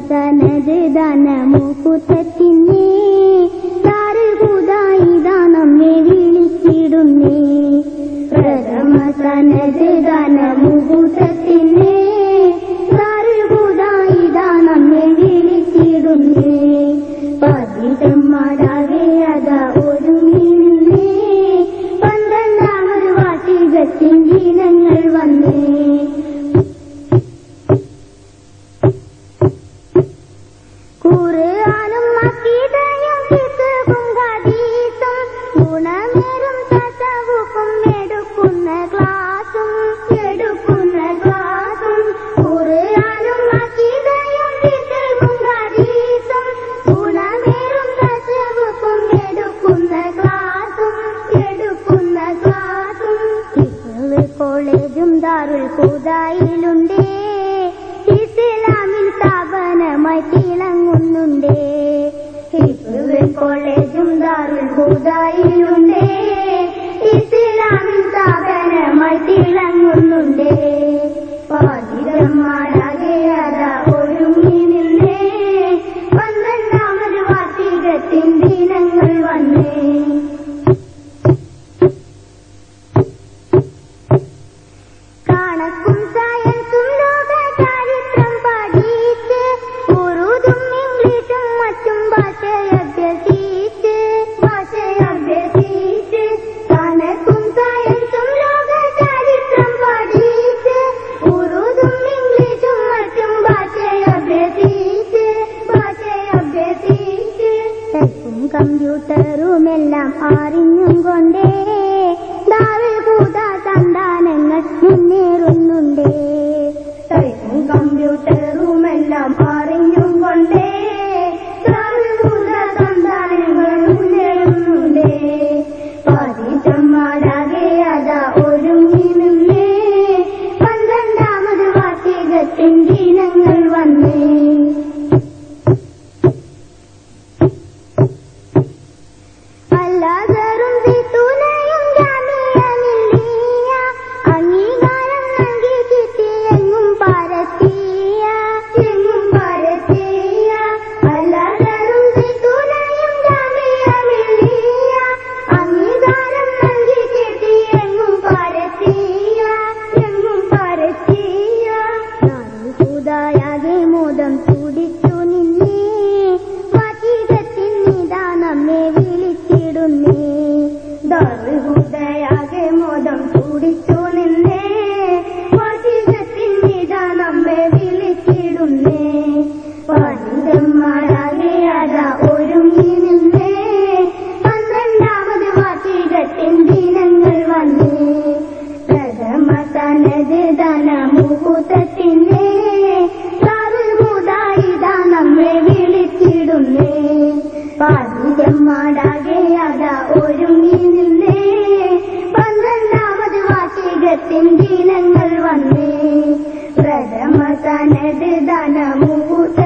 സനത് ദാനമുകുതത്തിന്നേ ദാറുൽഹുദായിദാ നമ്മെ വിളിച്ചിടുന്നേ. പ്രഥമ സനത് ദാനമുകുതത്തിന്നേ ദാറുൽഹുദായിദാ നമ്മെ വിളിച്ചിടുന്നേ. പതിതന്മാരാകെ അതാ ഒരുങ്ങിനിന്നേ 12ാമത് വാർഷികത്തിൻ ദിനങ്ങൾ വന്നേ. ഖുർആനും അഖീദയും ഫിഖ്ഹും ഹദീസും ഗുണമേറും തസവുഫും എടുക്കുന്ന ക്ലാസും ഖുർആനും അഖീദയും ഫിഖ്ഹും ഹദീസും ഗുണമേറും തസവുഫും എടുക്കുന്ന ക്ലാസും ഹിഫ്ള് കോളേജും ദാറുൽ ഹുദയിലുണ്ടേ. ഇസ്ലാമിൽ സ്ഥാപനമായി തിളങ്ങുന്നുണ്ടേ. ഹിഫ്ള് കോളേജും ദാറുൽ ഹുദയിലുണ്ടേ. ഇസ്ലാമിൽ സ്ഥാപനമായി തിളങ്ങുന്നുണ്ടേ. പതിതന്മാരാകെ അതാ ഒരുങ്ങി നിന്നേ 12ാമത് വാർഷികത്തിൻ ദിനങ്ങൾ വന്നേ. കണക്കും സയൻസും ലോക ചരിത്രം പഠിച്ച് ഉറുദും ഇംഗ്ലീഷും മറ്റും ഭാഷയഭ്യസിച്ച് കണക്കും സയൻസും ലോക ചരിത്രം പഠിച്ച് ഉറുദും ഇംഗ്ലീഷും മറ്റും ഭാഷയഭ്യസിച്ച് ടൈപ്പും കമ്പ്യൂട്ടറുമെല്ലാം അറിഞ്ഞും കൊണ്ടേ ദാറുൽ ഹുദ സന്താനങ്ങൾ മുന്നേറുന്നുണ്ടേ. ടൈപ്പും കമ്പ്യൂട്ടറുമെല്ലാം അറിഞ്ഞും കൊണ്ടേ ദാറുൽ ഹുദ സന്താനങ്ങൾ മുന്നേറുന്നുണ്ടേ. പതിതന്മാരാകെ അതാ ഒരുങ്ങി നിന്നേ 12ാമത് വാർഷികത്തിൻ ദിനങ്ങൾ വന്നേ. അല്ലാദറും സിതുനയും ജാമിഅ മില്ലിയ അംഗീകാരം നൽകി കിട്ടിയെങ്ങും പരത്തിയ. അല്ലാദറും സിതുനയും ജാമിഅ മില്ലിയ അംഗീകാരം നൽകി കിട്ടിയെങ്ങും പരത്തിയ. ദാറുൽ ഹുദയാകെ മോദം തുടിച്ചു നിന്നേ. വാർഷികത്തിൻ നിദാ നമ്മെ വിളിച്ചിടുന്നേ. ദാറുൽ ഹുദയാകെ മോദം തുടിച്ചു നിന്നേ. വാർഷികത്തിൻ നിദാ നമ്മെ വിളിച്ചിടുന്നേ. പതിതന്മാരാകെ അതാ ഒരുങ്ങി നിന്നേ 12ാമത് വാർഷികത്തിൻ ദിനങ്ങൾ വന്നേ. പ്രഥമ സനത് ദാനമുകുതത്തിന്നേ ദാറുൽ ഹുദയിദാ നമ്മെ വിളിച്ചിടുന്നേ. പതിതന്മാരാകെ അതാ ഒരുങ്ങി നിന്നേ 12ാമത് വാർഷികത്തിൻ ദിനങ്ങൾ വന്നേ. പ്രഥമ സനത് ദാനമുകുത